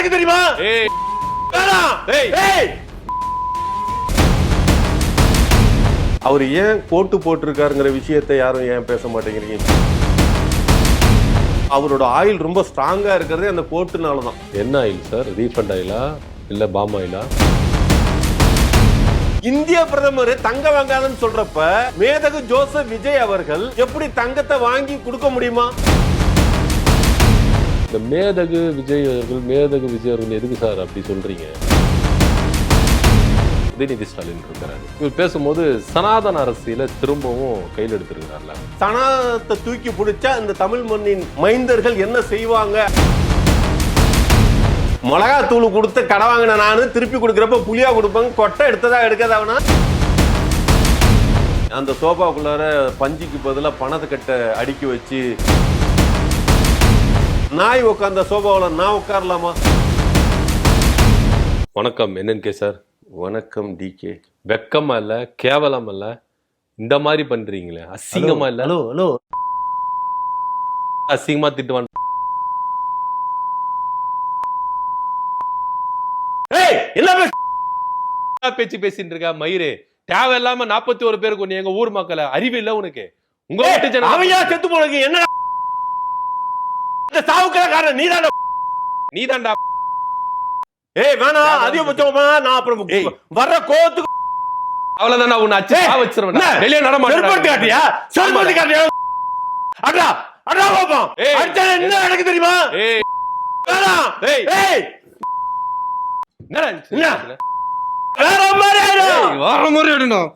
எனக்கு தெரியுமா? அவர் ஏன் கோட்டு போட்டிருக்காருங்கிற விஷயத்தை யாரும் ஏன் பேச மாட்டேங்கிறீங்க? அவரோட ஆயில் ரொம்ப ஸ்ட்ராங்கா இருக்கிறதே அந்த கோட்டுனாலதான். என்ன ஆயில் சார்? ரீஃபண்ட் ஆயிலா இல்ல பாம் ஆயிலா? இந்திய பிரதமர் தங்க வாங்காதுன்னு சொல்றப்ப மேதகு ஜோசப் விஜய் அவர்கள் எப்படி தங்கத்தை வாங்கி கொடுக்க முடியுமா? இந்த மேதகு விஜய் அவர்கள் எதுக்கு சார் அப்படி சொல்றீங்க? உதயநிதி ஸ்டாலின் இருக்கிறாரு, இவர் பேசும்போது சனாதன அரசியல திரும்பவும் கையில் எடுத்திருக்கிறார்ல. சனாதனத்தை தூக்கி பிடிச்சா இந்த தமிழ் மண்ணின் மைந்தர்கள் என்ன செய்வாங்க? மிளகாத்தூள் கொடுத்து கடை வாங்கின நானு திருப்பி கொடுக்கறப்ப புளியா கொடுப்பாங்க, கொட்டை எடுத்ததா எடுக்காதவனா? அந்த சோபாக்குள்ளார பஞ்சுக்கு பதிலாக பணத்தை கட்ட அடுக்கி வச்சு நாய் உட்கார்ந்த சோபாவில் நான் உட்காரலாமா? வணக்கம் NNK சார். வணக்கம் DK. வெக்கமா இல்ல, கேவலம் இல்ல, இந்த மாதிரி பண்றீங்களே, அசிங்கமா இல்ல? ஹலோ ஹலோ, அசிங்கமா திட்டுவான். என்ன பேச்சு பேசிட்டு இருக்க மயிரே? தேவையில்லாம 41 பேருக்கு ஒண்ணு எங்க ஊர் மக்களை அறிவு இல்ல உனக்கு? உங்க வீட்டு ஜனம் அவன் ஏன் செத்து போனது? என்ன சாவுக்கல காரணம் நீதான்டா. ஏய் வேணாம், அதிகபட்சமா நான் அப்புறம் வர்ற கோத்துக்கு அவ்வளவுதான். நான் உன்னை அச்சு வச்சிருவேன். வெளியே நட மாட்டேன். காட்டியா? செல்போன் காட்டியா? அடா அடா பாப்பா, அடிச்சா என்ன எனக்கு தெரியுமா? ஏய் வேணாம். ஏய் ஏய் என்ன வேற மாதிரி வார மாதிரி எடுணும்.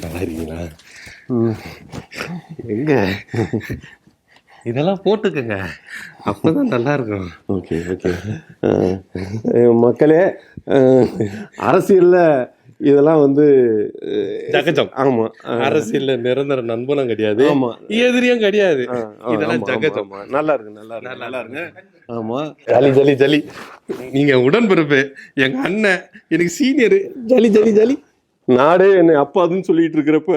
நல்லா இருக்கீங்களா? எங்க இதெல்லாம் போட்டுக்கங்க, அப்பதான் நல்லா இருக்கும். Okay okay. மக்களே, அரசியல்ல இதெல்லாம் வந்து ஜகஜம். ஆமா, அரசியல்ல நிரந்தர நண்பனும் கிடையாது, ஆமா, எதிரியும் கிடையாது. இதெல்லாம் ஜகஜம். நல்லா இருக்கு, நல்லா இருக்கு. ஆமா, ஜலி ஜலி ஜலி. நீங்க உடன்பிறப்பு, எங்க அண்ணன் எனக்கு சீனியர். ஜலி ஜலி ஜலி. நாடே என்னை அப்பாதுன்னு சொல்லிட்டு இருக்கிறப்ப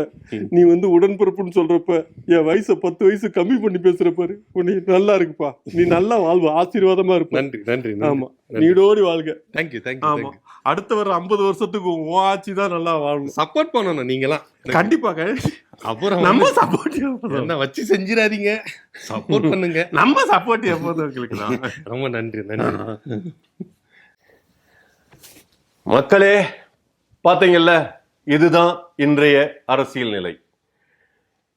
நீ வந்து உடன்பிறப்புன்னு சொல்றப்ப என் வயசை 10 வயசு கம்மி பண்ணி பேசுறப்பாரு. உன்னை நல்லா இருக்குப்பா, நீ நல்லா வாழ்வ, ஆசீர்வாதமா இருப்ப. நன்றி நன்றி. ஆமா, நீடோடி வாழ்க. Thank you thank you. ஆமா, அடுத்த வர 50 வருஷத்துக்கு உன் ஆட்சி தான் நல்லா வாழணும். சப்போர்ட் பண்ணணும் நீங்களாம். கண்டிப்பா. அப்புறம் நம்ம சப்போர்ட் என்ன வச்சு செஞ்சிடாதீங்க, சப்போர்ட் பண்ணுங்க. நம்ம சப்போர்ட் எப்போதும் இருக்கலாம். ரொம்ப நன்றி நன்றி. மக்களே, பார்த்தீங்கல்ல, இதுதான் இன்றைய அரசியல் நிலை.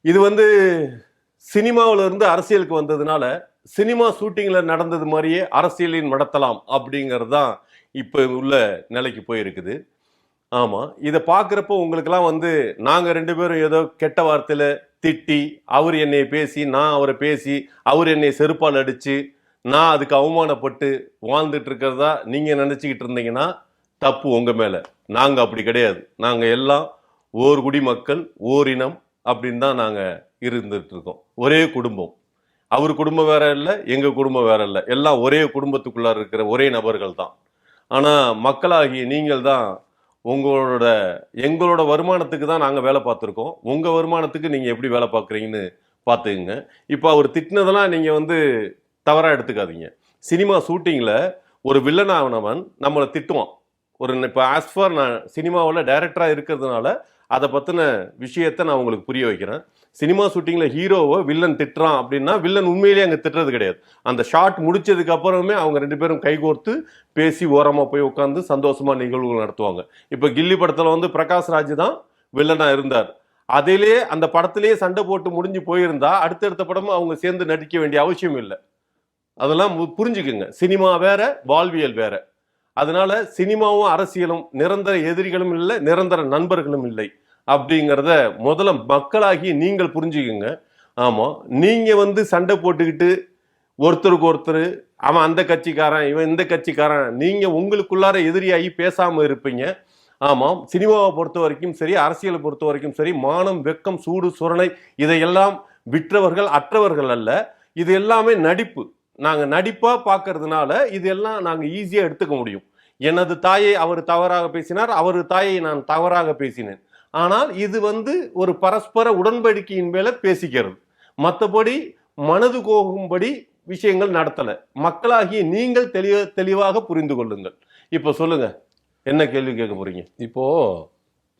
இது வந்து சினிமாவில இருந்து அரசியலுக்கு வந்ததுனால சினிமா ஷூட்டிங்ல நடந்தது மாதிரியே அரசியலின் நடத்தலாம் அப்படிங்கிறது தான் இப்போ உள்ள நிலைக்கு போயிருக்குது. ஆமாம், இதை பார்க்குறப்போ உங்களுக்கெல்லாம் வந்து நாங்கள் 2 பேரும் ஏதோ கெட்ட வார்த்தையில் திட்டி, அவர் என்னை பேசி, நான் அவரை பேசி, அவர் என்னை செருப்பால் அடித்து, நான் அதுக்கு அவமானப்பட்டு வாழ்ந்துட்டு இருக்கிறதா நீங்கள் நினச்சிக்கிட்டு இருந்தீங்கன்னா தப்பு உங்கள் மேலே. நாங்கள் அப்படி கிடையாது. நாங்கள் எல்லாம் ஓர் குடிமக்கள், ஓரினம் அப்படின்னு தான் நாங்கள் இருந்துட்டு இருக்கோம். ஒரே குடும்பம். அவர் குடும்பம் வேற இல்லை, எங்கள் குடும்பம் வேற இல்லை. எல்லாம் ஒரே குடும்பத்துக்குள்ளார இருக்கிற ஒரே நபர்கள் தான். ஆனால் மக்களாகிய நீங்கள் தான் எங்களோட வருமானத்துக்கு தான் நாங்கள் வேலை பார்த்துருக்கோம். உங்கள் வருமானத்துக்கு நீங்கள் எப்படி வேலை பார்க்குறீங்கன்னு பார்த்துக்குங்க. இப்போ அவர் திட்டினதெல்லாம் நீங்கள் வந்து தவறாக எடுத்துக்காதீங்க. சினிமா ஷூட்டிங்கில் ஒரு வில்லனானவன் நம்மளை திட்டுவான். இப்போ ஆஸ்ஃபார் நான் சினிமாவில் டைரக்டராக இருக்கிறதுனால அதை பற்றின விஷயத்தை நான் உங்களுக்கு புரிய வைக்கிறேன். சினிமா ஷூட்டிங்கில் ஹீரோவை வில்லன் திட்டுறான் அப்படின்னா வில்லன் உண்மையிலேயே அங்கே திட்டுறது கிடையாது. அந்த ஷாட் முடிச்சதுக்கு அப்புறமே அவங்க 2 பேரும் கைகோர்த்து பேசி ஓரமாக போய் உட்காந்து சந்தோஷமாக நிகழ்வுகள் நடத்துவாங்க. இப்போ கில்லி படத்தில் வந்து பிரகாஷ் ராஜ் தான் வில்லனாக இருந்தார். அதிலே அந்த படத்திலேயே சண்டை போட்டு முடிஞ்சு போயிருந்தா அடுத்தடுத்த படமும் அவங்க சேர்ந்து நடிக்க வேண்டிய அவசியம் இல்லை. அதெல்லாம் புரிஞ்சுக்குங்க. சினிமா வேற, வாழ்வியல் வேற. அதனால சினிமாவும் அரசியலும் நிரந்தர எதிரிகளும் இல்லை, நிரந்தர நண்பர்களும் இல்லை அப்படிங்கிறத முதல்ல மக்களாகி நீங்கள் புரிஞ்சுக்குங்க. ஆமாம், நீங்கள் வந்து சண்டை போட்டுக்கிட்டு ஒருத்தருக்கு ஒருத்தர் அவன் அந்த கட்சிக்காரன் இவன் இந்த கட்சிக்காரன் நீங்கள் உங்களுக்குள்ளார எதிரியாகி பேசாமல் இருப்பீங்க. ஆமாம், சினிமாவை பொறுத்த வரைக்கும் சரி, அரசியலை பொறுத்த வரைக்கும் சரி, மானம், வெக்கம், சூடு, சுரணை இதையெல்லாம் விற்றவர்கள் அற்றவர்கள் அல்ல. இது எல்லாமே நடிப்பு. நாங்கள் நடிப்பாக பார்க்கறதுனால இதெல்லாம் நாங்கள் ஈஸியாக எடுத்துக்க முடியும். எனது தாயை அவர் தவறாக பேசினார், அவர் தாயை நான் தவறாக பேசினேன். ஆனால் இது வந்து ஒரு பரஸ்பர உடன்படிக்கையின் மேலே பேசிக்கிறது. மற்றபடி மனது கோகும்படி விஷயங்கள் நடத்தல. மக்களாகிய நீங்கள் தெளிவாக புரிந்து கொள்ளுங்கள். இப்ப சொல்லுங்க, என்ன கேள்வி கேட்க போறீங்க? இப்போ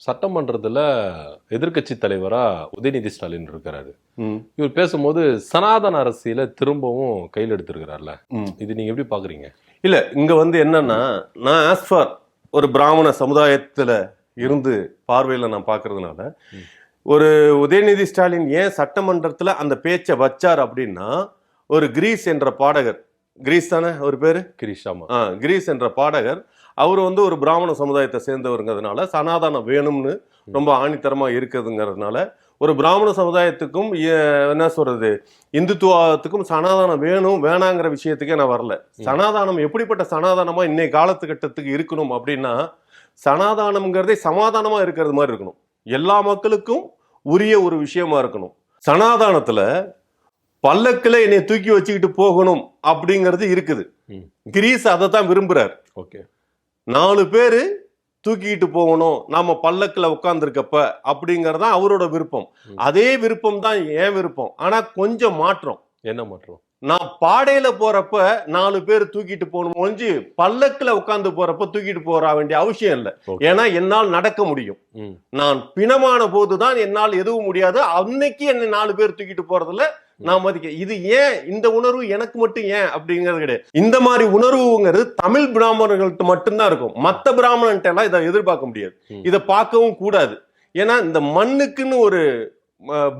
சட்டமன்றத்துல எதிர்க்கட்சி தலைவரா உதயநிதி ஸ்டாலின் இருக்கிறாரு. இவர் பேசும்போது சனாதன அரசியல திரும்பவும் கையில் எடுத்திருக்கிறார்ல, இது நீங்க எப்படி பாக்குறீங்க? இல்ல, இங்க வந்து என்னன்னா, நான் ஆஸ் ஃபார் ஒரு பிராமண சமுதாயத்துல இருந்து பார்வையில நான் பாக்குறதுனால, ஒரு உதயநிதி ஸ்டாலின் ஏன் சட்டமன்றத்துல அந்த பேச்சை வச்சார் அப்படின்னா, ஒரு கிரீஸ் என்ற பாடகர், கிரீஸ் தானே ஒரு பேரு, கிரீஷாமா, கிரீஸ் என்ற பாடகர், அவர் வந்து ஒரு பிராமண சமுதாயத்தை சேர்ந்தவருங்கிறதுனால சனாதனம் வேணும்னு ரொம்ப ஆணித்தரமா இருக்குதுங்கிறதுனால, ஒரு பிராமண சமுதாயத்துக்கும் என்ன சொல்றது, இந்துத்துவத்துக்கும் சனாதனம் வேணும் வேணாங்கிற விஷயத்துக்கே நான் வரல. சனாதானம் எப்படிப்பட்ட சனாதானமா இன்னைக்கு காலத்துக்கட்டத்துக்கு இருக்கணும் அப்படின்னா, சனாதானம்ங்கிறதே சமாதானமா இருக்கிறது மாதிரி இருக்கணும், எல்லா மக்களுக்கும் உரிய ஒரு விஷயமா இருக்கணும். சனாதானத்துல பல்லக்குல என்னை தூக்கி வச்சுக்கிட்டு போகணும் அப்படிங்கிறது இருக்குது. கிரீஸ் அதை தான் விரும்புறார். ஓகே, 4 பேரு தூக்கிட்டு போகணும் நாம பல்லக்குல உட்கார்ந்துருக்கப்ப அப்படிங்கறதான் அவரோட விருப்பம். அதே விருப்பம் தான் என் விருப்பம். ஆனா கொஞ்சம் மாற்றம். என்ன மாற்றம்? நான் பாடையில போறப்ப 4 பேர் தூக்கிட்டு போகணும் ஒழிஞ்சு பல்லக்குல உட்கார்ந்து போறப்ப தூக்கிட்டு போற வேண்டிய அவசியம் இல்லை. ஏன்னா என்னால் நடக்க முடியும். நான் பிணமான போதுதான் என்னால் எதுவும் முடியாது. அன்னைக்கு என்னை 4 பேர் தூக்கிட்டு போறதுல நான் மதிக்க. இது ஏன் இந்த உணர்வு எனக்கு மட்டும் ஏன் அப்படிங்கிறது கிடையாது. இந்த மாதிரி உணர்வுங்கிறது தமிழ் பிராமணர்கள்ட்ட மட்டும்தான் இருக்கும். மற்ற பிராமணன்ட்ட எல்லாம் இதை எதிர்பார்க்க முடியாது, இதை பார்க்கவும் கூடாது. ஏன்னா இந்த மண்ணுக்குன்னு ஒரு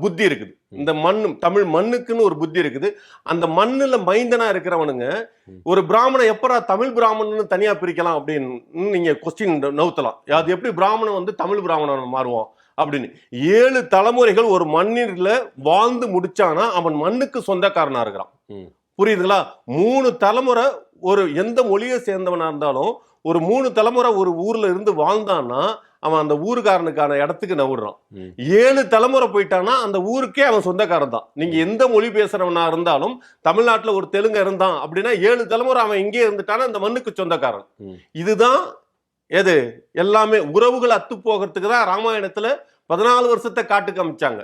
புத்தி இருக்குது, இந்த மண்ணு தமிழ் மண்ணுக்குன்னு ஒரு புத்தி இருக்குது. அந்த மண்ணுல மைந்தனா இருக்கிறவனுங்க ஒரு பிராமணன் எப்பரா தமிழ் பிராமணன்னு தனியா பிரிக்கலாம் அப்படின்னு நீங்க கொஸ்டின் நவுத்தலாம். அது எப்படி பிராமணன் வந்து தமிழ் பிராமணன் மாறுவான் அப்படின்னு. 7 தலைமுறைகள் ஒரு மண்ணில வாழ்ந்து முடிச்சானா அவன் மண்ணுக்கு சொந்தக்காரனா இருக்கிறான். புரியுதுங்களா? 3 தலைமுறை ஒரு எந்த மொழியை சேர்ந்தவனா இருந்தாலும் ஒரு 3 தலைமுறை ஒரு ஊர்ல இருந்து வாழ்ந்தான்னா அவன் அந்த ஊருக்காரனுக்கான இடத்துக்கு நவுறான். 7 தலைமுறை போயிட்டானா அந்த ஊருக்கே அவன் சொந்தக்காரன் தான். நீங்க எந்த மொழி பேசுறவனா இருந்தாலும், தமிழ்நாட்டுல ஒரு தெலுங்கு இருந்தான் அப்படின்னா 7 தலைமுறை அவன் இங்கே இருந்துட்டானா அந்த மண்ணுக்கு சொந்தக்காரன். இதுதான் எது எல்லாமே உறவுகள் அத்து போகிறதுக்கு தான் ராமாயணத்துல 14 வருஷத்தை காட்டுக்கு அமைச்சாங்க.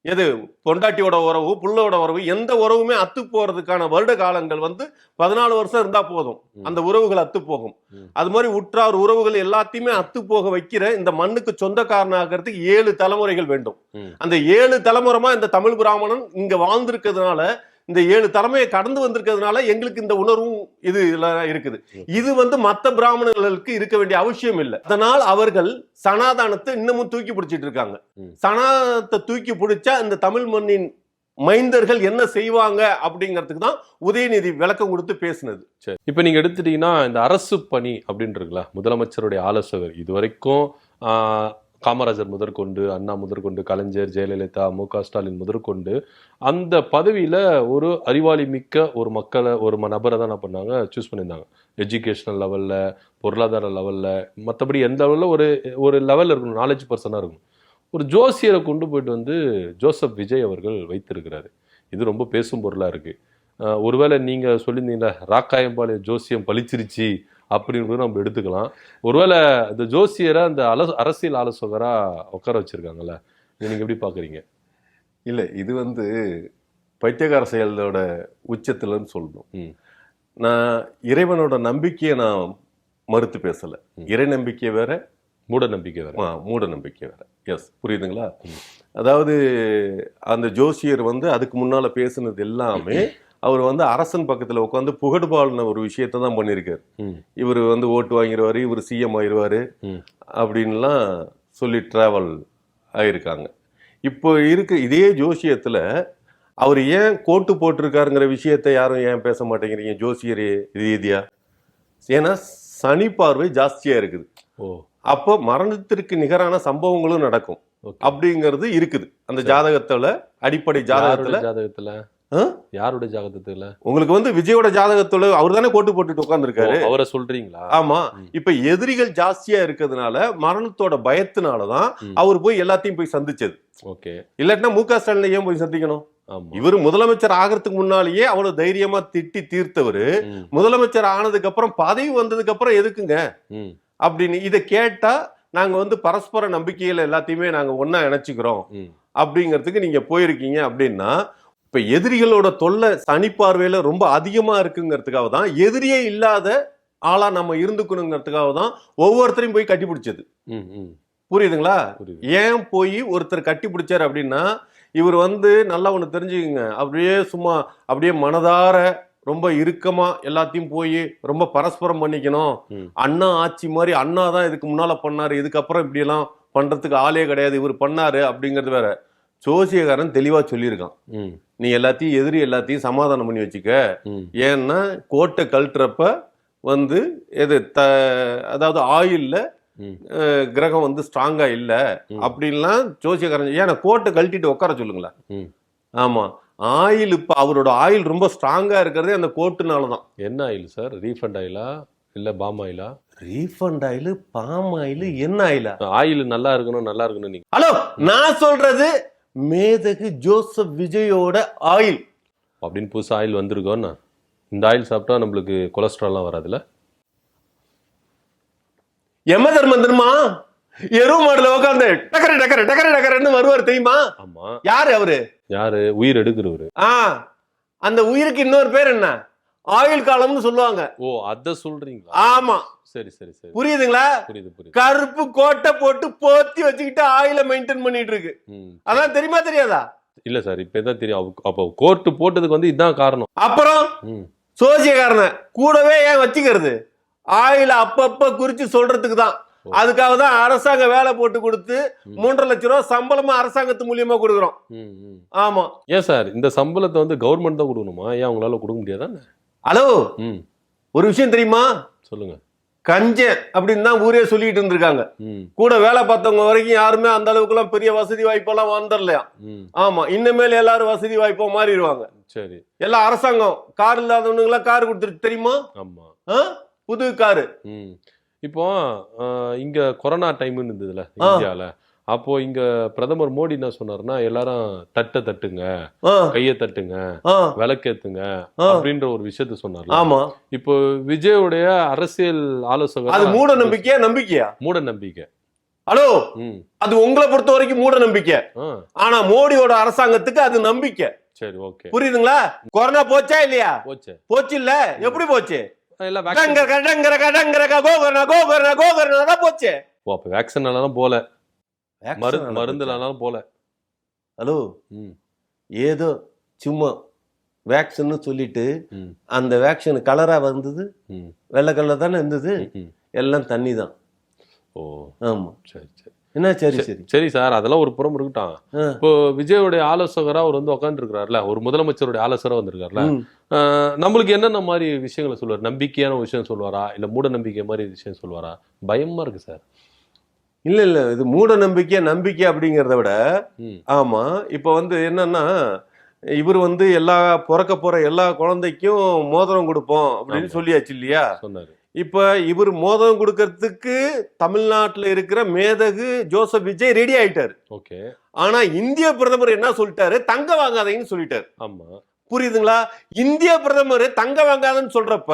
எது பொண்டாட்டியோட உறவு, புள்ளோட உறவு, எந்த உறவுமே அத்து போறதுக்கான வருட காலங்கள் வந்து 14 வருஷம் இருந்தா போதும், அந்த உறவுகள் அத்து போகும். அது மாதிரி உற்றார் உறவுகள் எல்லாத்தையுமே அத்து போக வைக்கிற இந்த மண்ணுக்கு சொந்தக்காரனாகிறதுக்கு 7 தலைமுறைகள் வேண்டும். அந்த 7 தலைமுறைமா இந்த தமிழ் பிராமணன் இங்க வாழ்ந்திருக்கிறதுனால, இந்த 7 தலைமையை கடந்து வந்திருக்கிறதுனால எங்களுக்கு இந்த உணர்வும் இது இருக்குது. இது வந்து மற்ற பிராமணர்களுக்கு இருக்க வேண்டிய அவசியம் இல்லை. அதனால் அவர்கள் சனாதானத்தை இன்னமும் தூக்கி பிடிச்சிட்டு இருக்காங்க. சனாதனத்தை தூக்கி பிடிச்சா இந்த தமிழ் மண்ணின் மைந்தர்கள் என்ன செய்வாங்க அப்படிங்கிறதுக்கு தான் உதயநிதி விளக்கம் கொடுத்து பேசினது. சரி, இப்ப நீங்க எடுத்துட்டீங்கன்னா இந்த அரசு பணி அப்படின்னு இருக்குல்ல, முதலமைச்சருடைய ஆலோசகர் இதுவரைக்கும் காமராஜர் முதற்கொண்டு, அண்ணா முதற்கொண்டு, கலைஞர், ஜெயலலிதா, மு.க. ஸ்டாலின் முதற்கொண்டு அந்த பதவியில ஒரு அறிவாளி மிக்க ஒரு மக்களை ஒரு நபரை தான் என்ன பண்ணாங்க, சூஸ் பண்ணியிருந்தாங்க. எஜுகேஷனல் லெவல்ல, பொருளாதார லெவல்ல, மற்றபடி எந்த லெவலில் ஒரு லெவலில் இருக்கணும், நாலேஜ் பர்சனாக இருக்கணும். ஒரு ஜோசியரை கொண்டு போயிட்டு வந்து ஜோசப் விஜய் அவர்கள் வைத்திருக்கிறாரு. இது ரொம்ப பேசும் பொருளாக இருக்கு. ஒருவேளை நீங்க சொல்லியிருந்தீங்களா ராக்காயம்பாளையம் ஜோசியம் பழிச்சிருச்சு அப்படின்னு நம்ம எடுத்துக்கலாம். ஒருவேளை இந்த ஜோசியரை அந்த அரசியல் ஆலோசகரா உட்கார வச்சிருக்காங்கல்ல, நீங்க எப்படி பாக்குறீங்க? இல்ல, இது வந்து பைத்தியகார செயலோட உச்சத்துலன்னு சொல்லணும். நான் இறைவனோட நம்பிக்கையை நான் மறுத்து பேசல. இறை நம்பிக்கை வேற, மூட நம்பிக்கை வேற. மூட நம்பிக்கை வேற. எஸ், புரியுதுங்களா? அதாவது அந்த ஜோசியர் வந்து அதுக்கு முன்னால பேசுனது எல்லாமே அவர் வந்து அரசன் பக்கத்துல உட்காந்து புகழ்பாலின ஒரு விஷயத்த தான் பண்ணியிருக்காரு. இவர் வந்து ஓட்டு வாங்கிடுவாரு, இவர் சிஎம் ஆயிடுவாரு அப்படின்லாம் சொல்லி டிராவல் ஆயிருக்காங்க. இப்போ இருக்கு இதே ஜோசியத்துல அவர் ஏன் கோட்டு போட்டிருக்காருங்கிற விஷயத்த யாரும் ஏன் பேச மாட்டேங்கிறீங்க ஜோசியர் ரீதியா? ஏன்னா சனி பார்வை ஜாஸ்தியா இருக்குது. அப்போ மரணத்திற்கு நிகரான சம்பவங்களும் நடக்கும் அப்படிங்கிறது இருக்குது அந்த ஜாதகத்துல. அடிப்படை ஜாதகத்துல யாருடைய ஜாதகத்துல உங்களுக்கு வந்து விஜயோட ஜாதகத்துல அவர் தானே கோட்டு போட்டுட்டு உட்கார்ந்துருக்காரு. அவரை சொல்றீங்களா? ஆமா. இப்ப எதிரிகள் ஜாஸ்தியா இருக்கிறதுனால மரணத்தோட பயத்தினாலதான் அவர் போய் எல்லாத்தையும் போய் சந்திச்சது. ஓகே. இல்லாட்டினா மு.க. ஸ்டாலின் ஏன் போய் சந்திக்கணும்? இவரு முதலமைச்சர் ஆகிறதுக்கு முன்னாலேயே அவ்வளவு தைரியமா திட்டி தீர்த்தவரு முதலமைச்சர் ஆனதுக்கு அப்புறம் பதவி வந்ததுக்கு அப்புறம் எதுக்குங்க அப்படின்னு இதை கேட்டா நாங்க வந்து பரஸ்பர நம்பிக்கையில எல்லாத்தையுமே நாங்க ஒன்னா இணைச்சுக்கிறோம் அப்படிங்கிறதுக்கு நீங்க போயிருக்கீங்க அப்படின்னா, இப்ப எதிரிகளோட தொல்லை சனி பார்வையில ரொம்ப அதிகமா இருக்குங்கிறதுக்காக தான், எதிரியே இல்லாத ஆளா நம்ம இருந்துக்கணுங்கிறதுக்காக தான் ஒவ்வொருத்தரையும் போய் கட்டி பிடிச்சது. ம், ம். புரியுதுங்களா? புரியுது. ஏன் போய் ஒருத்தர் கட்டி பிடிச்சாரு அப்படின்னா, இவர் நல்லா ஒண்ணு தெரிஞ்சுக்கங்க, அப்படியே சும்மா அப்படியே மனதார ரொம்ப இறுக்கமா எல்லாத்தையும் போய் ரொம்ப பரஸ்பரம் பண்ணிக்கணும். ம். அண்ணா ஆட்சி மாதிரி அண்ணா தான் இதுக்கு முன்னால பண்ணாரு, இதுக்கப்புறம் இப்படி எல்லாம் பண்றதுக்கு ஆளே கிடையாது, இவர் பண்ணாரு அப்படிங்கிறது வேற. ஜோசியக்காரன் தெளிவா சொல்லியிருக்கான், ம், நீ எல்லாத்தையும் எதிரி எல்லாத்தையும் சமாதானம் பண்ணி வச்சுக்க. ம். ஏன்னா கோட்டை கழட்டுறப்ப எது அதாவது ஆயில்ல ம். கிரகம் ஸ்ட்ராங்கா இல்ல ம். அப்படின்லாம் ஜோசியக்காரன் ஏன்னா கோட்டை கழட்டிட்டு உட்கார சொல்லுங்களா. ம். ஆமா, ஆயில் இப்ப அவரோட ஆயில் ரொம்ப ஸ்ட்ராங்கா இருக்கிறதே அந்த கோட்டுனாலதான். என்ன ஆயில் சார்? ரீஃபண்ட் ஆயிலா இல்ல பாம் ஆயிலா? ரீஃபண்ட் ஆயில், பாம் ஆயில், என்ன ஆயிலா? ஆயில் நல்லா இருக்கணும் நீங்க. ஹலோ, நான் சொல்றது மேதகு ஜோசப் விஜயோட ஆயில் அப்படின்னு புதுசா ஆயில் வந்திருக்கோன்னா, இந்த ஆயில் சாப்பிட்டா நம்மளுக்கு கொலஸ்ட்ரால்லாம் வராதுல்ல? யம தர்மந்திரமா எருவு மாடுல உட்காந்து டக்கர டக்கர டக்கர டக்கரன்னு வருவார் தெரியுமா? ஆமா. யாரு அவரு? யாரு? உயிர் எடுக்கிறவரு. அந்த உயிருக்கு இன்னொரு பேர் என்ன? ஆயுள் காலம்னு சொல்லுவாங்க. ஓ, அத சொல்றீங்களா? ஆமா. சரி சரி சரி. புரியுதுங்களா? புரியுது. கருப்பு கோட்டை போட்டு போத்தி வச்சுக்கிட்டு ஆயில மெயின்டைன் பண்ணிட்டு இருக்கு. அதான் தெரியுமா தெரியாதா? இல்ல சார், இப்பதான் தெரியும். அப்போ கோர்ட்டு போட்டதுக்கு இதான் காரணம். அப்புறம் சோசியக்காரனை கூடவே ஏன் வச்சுக்கிறது? ஆயில அப்பப்ப குறிச்சு சொல்றதுக்கு தான். அதுக்காக தான் அரசாங்க வேலை போட்டு கொடுத்து 3.5 லட்சம் ரூபாய் சம்பளமா அரசாங்கத்து மூலியமா கொடுக்குறோம். ஆமா. ஏன் சார் இந்த சம்பளத்தை கவர்மெண்ட் தான் கொடுக்கணுமா? ஏன் அவங்களால கொடுக்க முடியாதா? ஹலோ, ஒரு விஷயம் தெரியுமா? சொல்லுங்க. கஞ்சன் அப்படின்னு தான் ஊரே சொல்லிட்டு இருந்திருக்காங்க. கூட வேலை பார்த்தவங்க வரைக்கும் யாருமே அந்த அளவுக்கு எல்லாம் பெரிய வசதி வாய்ப்பெல்லாம் வந்துடலையா. ஆமா, இன்னமேல எல்லாரும் வசதி வாய்ப்பா மாறிடுவாங்க. சரி, எல்லாம் அரசாங்கம் கார் இல்லாதவனுங்க எல்லாம் கார் கொடுத்துட்டு தெரியுமா? ஆமா, புது காரு. இப்போ இங்க கொரோனா டைம் இருந்ததுல இந்தியால, அப்போ இங்க பிரதமர் மோடி என்ன சொன்னாருன்னா, எல்லாரும் தட்டுங்க, கைய தட்டுங்க, விளக்கேத்துங்க அப்படின்ற ஒரு விஷயத்த சொன்னார். ஆமா. இப்போ விஜயோடைய அரசியல் ஆலோசகர் அது மூட நம்பிக்கையா? நம்பிக்கையா? மூட நம்பிக்கை. ஹலோ, அது உங்களை பொறுத்த வரைக்கும் மூட நம்பிக்கை. ஆனா மோடியோட அரசாங்கத்துக்கு அது நம்பிக்கை. சரி, ஓகே, புரியுதுங்களா? கொரோனா போச்சா இல்லையா? போச்சு இல்ல? எப்படி போச்சு? போல மருந்துலாம் போல. ஹலோ, ஏதோ சும்மா வேக்சின் சொல்லிட்டு அந்த வேக்சின் கலரா வந்தது, வெள்ளை கலர் தானே இருந்தது, எல்லாம் தண்ணி தான். ஓ, ஆமா. சரி சரி. என்ன? சரி சரி சரி சார், அதெல்லாம் ஒரு புறம் இருக்கட்டும். இப்போ விஜயோடைய ஆலோசகரா அவர் உட்காந்துருக்காருல, ஒரு முதலமைச்சருடைய ஆலோசகரா வந்திருக்காருல, நம்மளுக்கு என்னென்ன மாதிரி விஷயங்களை சொல்லுவார்? நம்பிக்கையான விஷயம் சொல்லுவாரா, இல்ல மூட நம்பிக்கை மாதிரி விஷயம் சொல்லுவாரா? பயமா இருக்கு சார். இல்ல, இது மூட நம்பிக்கை நம்பிக்கை அப்படிங்கிறத விட, ஆமா, இப்ப என்னன்னா, இவர் எல்லா பிறக்க போற எல்லா குழந்தைக்கும் மோதிரம் கொடுப்போம் அப்படின்னு சொல்லியாச்சு இல்லையா? சொன்னாரு. இப்ப இவர் மோதிரம் கொடுக்கறதுக்கு தமிழ்நாட்டுல இருக்கிற மேதகு ஜோசப் விஜய் ரெடி ஆயிட்டாரு. ஓகே. ஆனா இந்திய பிரதமர் என்ன சொல்லிட்டாரு? தங்க வாங்காதீங்கன்னு சொல்லிட்டாரு. ஆமா, புரியுதுங்களா? இந்திய பிரதமர் தங்க வாங்காதன்னு சொல்றப்ப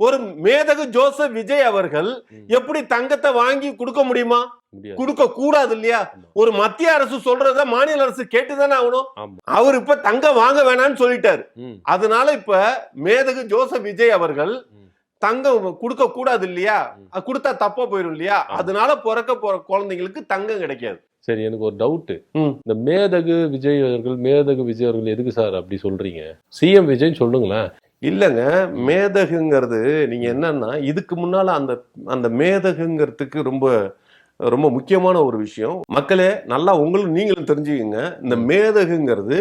ஒரு மேதகு ஜோசப் விஜய் அவர்கள் எப்படி தங்கத்தை வாங்கி கொடுக்க முடியுமா? கொடுக்க கூடாது இல்லையா? ஒரு மத்திய அரசு சொல்றத மாநில அரசு கேட்டுதானே ஆகணும். அவர் இப்ப தங்கம் வாங்க வேணாம்னு சொல்லிட்டாரு. அதனால இப்ப மேதகு ஜோசப் விஜய் அவர்கள் தங்கம் கொடுக்க கூடாது இல்லையா? கொடுத்தா தப்பா போயிடும் இல்லையா? அதனால பிறக்க போற குழந்தைங்களுக்கு தங்கம் கிடைக்காது. சரி, எனக்கு ஒரு டவுட். இந்த மேதகு விஜய் அவர்கள் எதுக்கு சார் அப்படி சொல்றீங்க? சிஎம் விஜய் சொல்லுங்களேன். இல்லங்க, மேதகுங்கிறது நீங்க என்னன்னா, இதுக்கு முன்னால அந்த மேதகுங்கிறதுக்கு ரொம்ப ரொம்ப முக்கியமான ஒரு விஷயம். மக்களே நல்லா நீங்களும் தெரிஞ்சுக்கங்க. இந்த மேதகுங்கிறது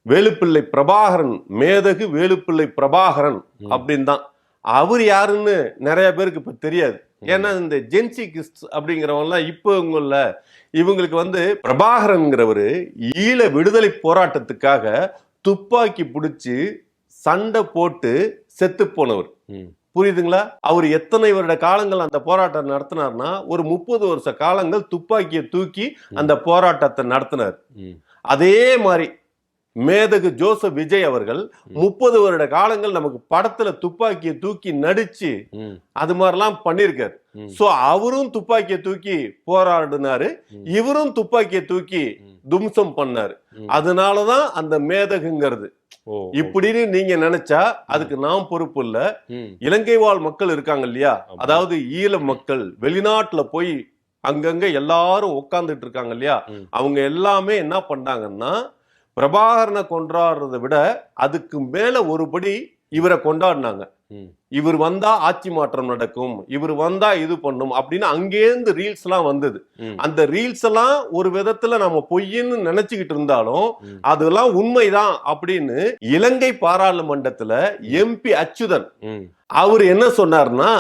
வேலுப்பிள்ளை பிரபாகரன், மேதகு வேலுப்பிள்ளை பிரபாகரன் அப்படின்னு தான். அவர் யாருன்னு நிறைய பேருக்கு இப்ப தெரியாது. ஏன்னா இந்த ஜென்சி கிஸ்ட் அப்படிங்கிறவங்கலாம் இப்ப இவங்களுக்கு பிரபாகரன்ங்கிறவரு ஈழ விடுதலை போராட்டத்துக்காக துப்பாக்கி பிடிச்சு சண்டை போட்டு செத்து போனவர். புரியுதுங்களா? அவர் எத்தனை வருட காலங்கள் அந்த போராட்டம் நடத்தினார்னா, ஒரு 30 வருஷ காலங்கள் துப்பாக்கியை தூக்கி அந்த போராட்டத்தை நடத்தினார். அதே மாதிரி மேதகு ஜோசப் விஜய் அவர்கள் 30 வருட காலங்கள் நமக்கு படத்துல துப்பாக்கியை தூக்கி நடிச்சு அது மாதிரிலாம் பண்ணிருக்காரு. சோ அவரும் துப்பாக்கியை தூக்கி போராடினாரு, இவரும் துப்பாக்கியை தூக்கி தும்சம் பண்ணாரு. அதனாலதான் அந்த மேதகுங்கிறது. இப்படின்னு நீங்க நினைச்சா அதுக்கு நாம் பொறுப்பு இல்ல. இலங்கை வாழ் மக்கள் இருக்காங்க இல்லையா, அதாவது ஈழ மக்கள் வெளிநாட்டுல போய் அங்கங்க எல்லாரும் உட்கார்ந்துட்டு இருக்காங்க இல்லையா, அவங்க எல்லாமே என்ன பண்ணாங்கன்னா பிரபாகரனை கொண்டாடுறதை விட அதுக்கு மேல ஒருபடி இவரை கொண்டாடினாங்க. இவர் வந்தா ஆட்சி மாற்றம் நடக்கும், இவர் வந்தா இது பண்ணும் அப்படின்னு அங்கேருந்து ரீல்ஸ் எல்லாம் வந்தது. அந்த ரீல்ஸ் எல்லாம் ஒரு விதத்துல நம்ம பொய்ன்னு நினைச்சுக்கிட்டு இருந்தாலும் அதெல்லாம் உண்மைதான் அப்படின்னு இலங்கை பாராளுமன்றத்துல எம்பி அச்சுதன் அவர் என்ன சொன்னார்னா,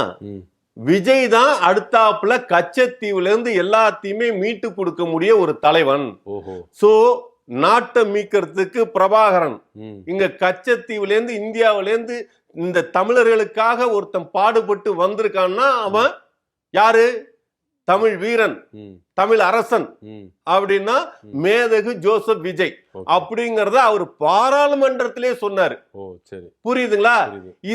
விஜய் தான் அடுத்தாப்புல கச்சத்தீவுல இருந்து எல்லாத்தையுமே மீட்டு கொடுக்க முடிய ஒரு தலைவன். சோ நாட்டை மீட்கிறதுக்கு பிரபாகரன் இங்க கச்சத்தீவுல இருந்து இந்தியாவில இருந்து இந்த தமிழர்களுக்காக ஒருத்தன் பாடுபட்டு வந்திருக்கான்னா அவன் யாரு? தமிழ் வீரன், தமிழ் அரசன் அப்படின்னா மேதகு ஜோசப் விஜய் அப்படிங்கறத அவர் பாராளுமன்றத்திலே சொன்னாரு. புரியுதுங்களா?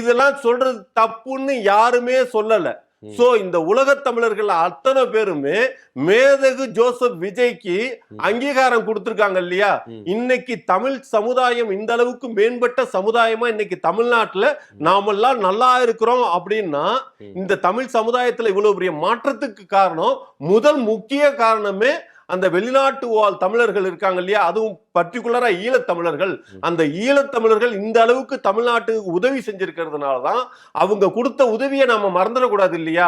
இதெல்லாம் சொல்றது தப்புன்னு யாருமே சொல்லல. சோ இந்த உலக தமிழர்கள் அத்தனை பேருமே மேதகு ஜோசப் விஜய்க்கு அங்கீகாரம் கொடுத்திருக்காங்க இல்லையா. இன்னைக்கு தமிழ் சமுதாயம் இந்த அளவுக்கு மேம்பட்ட சமுதாயமா இன்னைக்கு தமிழ்நாட்டுல நாமெல்லாம் நல்லா இருக்கிறோம் அப்படின்னா இந்த தமிழ் சமுதாயத்துல இவ்வளவு பெரிய மாற்றத்துக்கு காரணம், முதல் முக்கிய காரணமே அந்த வெளிநாட்டு வாழ் தமிழர்கள் இருக்காங்க இல்லையா, அதுவும் பர்டிகுலரா ஈழத்தமிழர்கள். அந்த ஈழத்தமிழர்கள் இந்த அளவுக்கு தமிழ்நாட்டுக்கு உதவி செஞ்சிருக்கிறதுனாலதான் அவங்க கொடுத்த உதவியை நாம மறந்துடக்கூடாது இல்லையா.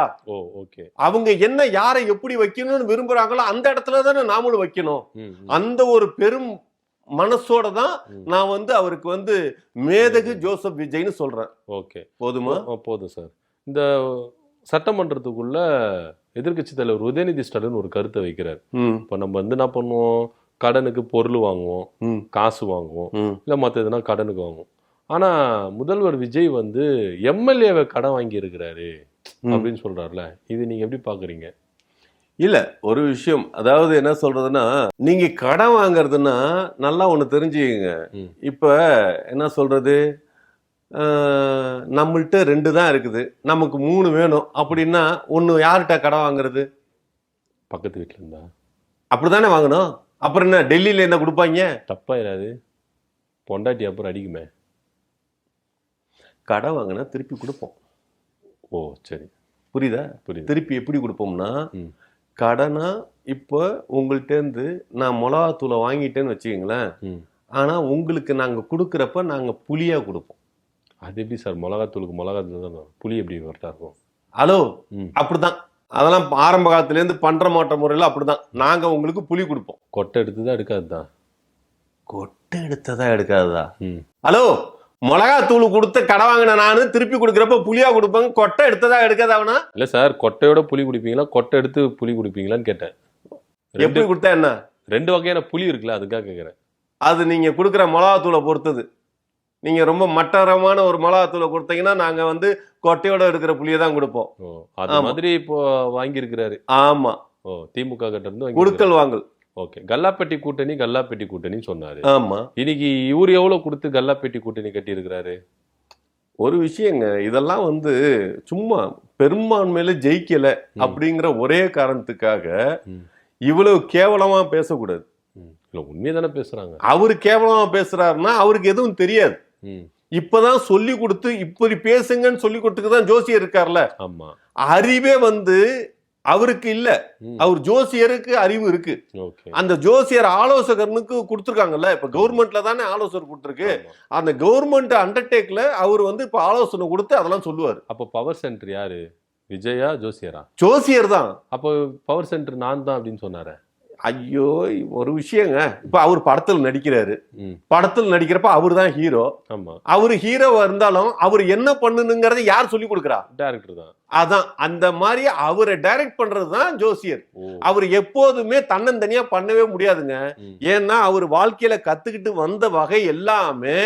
அவங்க என்ன யாரை எப்படி வைக்கணும்னு விரும்புறாங்களோ அந்த இடத்துல தானே நாமளும் வைக்கணும். அந்த ஒரு பெரும் மனசோட தான் நான் அவருக்கு மேதகு ஜோசப் விஜய்னு சொல்றேன். போதுமா? போதும் சார். இந்த சட்டமன்றத்துக்குள்ள எதிர்கட்சி தலைவர் உதயநிதி ஸ்டாலின் ஒரு கருத்தை வைக்கிறார். இப்ப நம்ம என்ன பண்ணுவோம், கடனுக்கு பொருள் வாங்குவோம், காசு வாங்குவோம், இல்ல மத்த எதுனா கடனுக்கு வாங்குவோம். ஆனா முதல்வர் விஜய் எம்எல்ஏவை கடன் வாங்கி இருக்கிறாரு அப்படின்னு சொல்றாருல, இது நீங்க எப்படி பாக்குறீங்க? இல்ல ஒரு விஷயம், அதாவது என்ன சொல்றதுன்னா, நீங்க கடன் வாங்குறதுன்னா நல்லா ஒண்ணு தெரிஞ்சுக்கங்க. இப்ப என்ன சொல்றது, நம்மள்கிட்ட 2 தான் இருக்குது, நமக்கு 3 வேணும் அப்படின்னா ஒண்ணு யார்கிட்ட கடன் வாங்குறது? பக்கத்து வீட்டுல இருந்தா அப்படித்தானே வாங்கணும். அப்புறம் என்ன டெல்லியில என்ன கொடுப்பாங்க? தப்பாயிராது, பொண்டாட்டி அப்புறம் அடிக்குமே. கடன் வாங்கினா திருப்பி கொடுப்போம். சரி, புரியுதா? திருப்பி எப்படி கொடுப்போம்னா, கடனா இப்போ உங்கள்கிட்ட இருந்து நான் மிளகாத்தூளை வாங்கிட்டேன்னு வச்சுக்கீங்களேன், ஆனா உங்களுக்கு நாங்க கொடுக்குறப்ப நாங்க புளியா கொடுப்போம். அது எப்படி சார்? மிளகாத்தூளுக்கு மிளகாத்தூள் தான், புளி எப்படி கரெக்டா இருக்கும்? ஹலோ, அப்படிதான். அதெல்லாம் ஆரம்ப காலத்துல இருந்து பண்ற மாற்ற முறையில அப்படிதான். நாங்க உங்களுக்கு புளி கொடுப்போம். கொட்டை எடுத்துதான் எடுக்காதுதான். கொட்டை எடுத்ததா எடுக்காததா? ஹலோ, மிளகாத்தூள் கொடுத்த கடை வாங்கின நானு திருப்பி கொடுக்குறப்ப புளியா கொடுப்பாங்க, கொட்டை எடுத்ததா எடுக்காதவனா? இல்ல சார், கொட்டையோட புளி குடிப்பீங்களா, கொட்டை எடுத்து புளி குடிப்பீங்களான்னு கேட்டேன். எப்படி கொடுத்தா என்ன? 2 வகையான புளி இருக்குல்ல, அதுக்காக கேக்குறேன். அது நீங்க கொடுக்குற மிளகாத்தூளை பொறுத்தது. நீங்க ரொம்ப மட்டரமான ஒரு மிளகாத்தூளை கொடுத்தீங்கன்னா நாங்க கொட்டையோட இருக்கிற புளியை தான் கொடுப்போம். அது மாதிரி இப்போ வாங்கி இருக்கிறாரு. ஆமா, திமுக கிட்ட இருந்து கொடுக்கல் வாங்கல். கல்லாப்பெட்டி கூட்டணி சொன்னாரு. ஆமா, இன்னைக்கு இவரு எவ்வளவு கொடுத்து கல்லாப்பெட்டி கூட்டணி கட்டி இருக்கிறாரு? ஒரு விஷயங்க, இதெல்லாம் சும்மா பெரும்பான்மையில ஜெயிக்கல அப்படிங்கிற ஒரே காரணத்துக்காக இவ்வளவு கேவலமா பேசக்கூடாது. உண்மையதானே பேசுறாங்க. அவரு கேவலமா பேசுறாருன்னா அவருக்கு எதுவும் தெரியாது. இப்பதான் சொல்லி கொடுத்து இப்படி பேசுங்கன்னு சொல்லி கொடுத்துதான் ஜோசியர் இருக்கார்ல. ஆமா, அறிவே அவருக்கு இல்ல, அவர் ஜோசியருக்கு அறிவு இருக்கு. அந்த ஜோசியர் ஆலோசகனுக்கு கொடுத்துருக்காங்கல்ல. இப்ப கவர்மெண்ட்ல தானே ஆலோசகர் கொடுத்துருக்கு. அந்த கவர்மெண்ட் அண்டர்டேக்ல அவர் இப்ப ஆலோசனை கொடுத்து அதெல்லாம் சொல்லுவாரு. அப்ப பவர் சென்டர் யாரு? விஜயா, ஜோசியரா? ஜோசியர் தான். அப்போ பவர் சென்டர் நான் தான் அப்படின்னு சொன்னாரு. ஐயோ, ஒரு விஷயங்க, இப்ப அவர் படத்தில் நடிக்கிறாரு. படத்தில் நடிக்கிறப்ப அவரு தான் ஹீரோ. அவரு ஹீரோவா இருந்தாலும் அவர் என்ன பண்ணணுங்கிறத யார் சொல்லி கொடுக்குறா? டைரக்டர் தான். அதான், அந்த மாதிரி அவரை டைரக்ட் பண்றதுதான் ஜோசியர். அவர் எப்போதுமே தன்னந்தனியா பண்ணவே முடியாதுங்க. ஏன்னா அவர் வாழ்க்கையில கத்துக்கிட்டு வந்த வகை எல்லாமே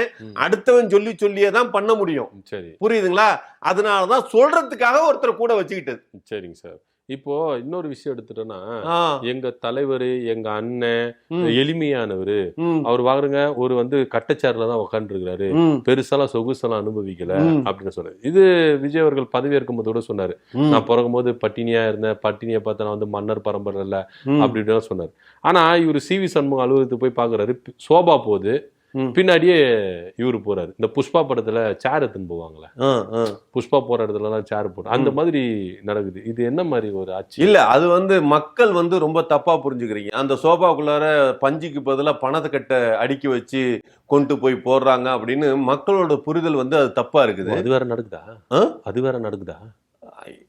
அடுத்தவன் சொல்லி சொல்லியே தான் பண்ண முடியும். சரி, புரியுதுங்களா? அதனாலதான் சொல்றதுக்காக ஒருத்தர் கூட வச்சுக்கிட்டது. சரிங்க சார். இப்போ இன்னொரு விஷயம் எடுத்துட்டோம்னா ஆ, எங்க தலைவர் எங்க அண்ணன் ம், எளிமையானவரு, ம், அவர் பாருங்க ஒரு வந்து கட்டச்சேர்ல தான் உட்காந்துருக்காரு, ம், பெருசாலாம் சொகுசெல்லாம் அனுபவிக்கல ம், அப்படின்னு சொன்னாரு. இது விஜய் அவர்கள் பதவி இருக்கும்போது கூட சொன்னாரு, ம், நான் பிறகும்போது பட்டினியா இருந்தேன், பட்டினியை பார்த்து நான் வந்து மன்னர் பரம்பரை இல்ல ம், அப்படி இப்படிலாம் சொன்னாரு. ஆனா இவர் சிவி சண்முகம் அலுவலகத்துக்கு போய் பாக்குறாரு, சோபா போகுது, ம். பின்னாடியே இவரு போறாரு. இந்த புஷ்பா படத்துல சேர் எடுத்துன்னு போவாங்களே, ஆ, ஆ. புஷ்பா போற இடத்துல எல்லாம் சேர் போட்டு அந்த மாதிரி நடக்குது. இது என்ன மாதிரி ஒரு ஆட்சி? இல்ல அது வந்து மக்கள் வந்து ரொம்ப தப்பா புரிஞ்சுக்கிறீங்க. அந்த சோபாக்குள்ளார பஞ்சுக்கு பதிலா பணத்தை கட்ட அடுக்கி வச்சு கொண்டு போய் போடுறாங்க அப்படின்னு மக்களோட புரிதல் வந்து அது தப்பா இருக்குது. அது வேற நடக்குதா? ஆ? அது வேற நடக்குதா?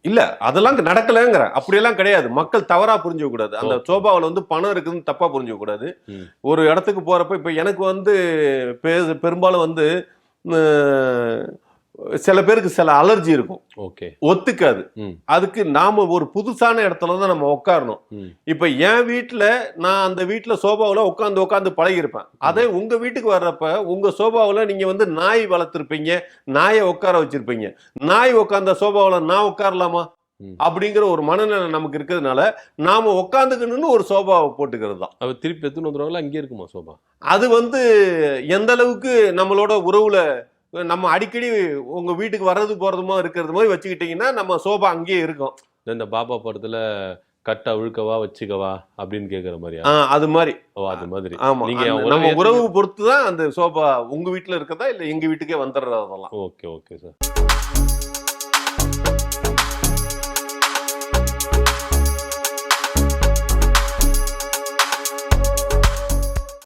இல்ல அதெல்லாம் நடக்கலங்கிறேன். அப்படியெல்லாம் கிடையாது. மக்கள் தவறா புரிஞ்சுக்க கூடாது. அந்த ஓ. சோபாவில் வந்து பணம் இருக்குதுன்னு தப்பா புரிஞ்சுக்க கூடாது. ம். ஒரு இடத்துக்கு போறப்ப இப்ப எனக்கு வந்து பெரும்பாலும் வந்து சில பேருக்கு சில அலர்ஜி இருக்கும், ஓகே. ஒத்துக்காது. ம். அதுக்கு நாம ஒரு புதுசான இடத்துல தான் நம்ம உட்காரணும். ம். இப்ப என் வீட்டுல நான் அந்த வீட்டுல சோபாவுல உட்காந்து பழகிருப்பேன். அதே உங்க வீட்டுக்கு வர்றப்ப உங்க சோபாவுல நீங்க வந்து நாய் வளர்த்துருப்பீங்க, நாயை உட்கார வச்சிருப்பீங்க. நாய் உட்கார்ந்த சோபாவுல நான் உட்காரலாமா ம். அப்படிங்கிற ஒரு மனநிலை நமக்கு இருக்கிறதுனால நாம உட்காந்துக்கணும்னு ஒரு சோபாவை போட்டுக்கிறது தான். அவர் திருப்பி எடுத்துன்னு வந்துருவாங்களா, அங்கேயே இருக்குமா சோபா? அது வந்து எந்த அளவுக்கு நம்மளோட உறவுல நம்ம அடிக்கடி உங்க வீட்டுக்கு வர்றது போறதுமா இருக்கிறது மாதிரி வச்சுக்கிட்டீங்கன்னா நம்ம சோபா அங்கேயே இருக்கும். இந்த பாபா படத்துல கட்ட அழுக்கவா வச்சுக்கவா அப்படின்னு கேக்குற மாதிரியா? அது மாதிரி. ஓ, அது மாதிரி. ஆமா, நீங்க நம்ம உறவு உறவு பொறுத்து தான் அந்த சோபா உங்க வீட்டுல இருக்கதா இல்ல எங்க வீட்டுக்கே வந்துடுறதெல்லாம். Okay okay sir.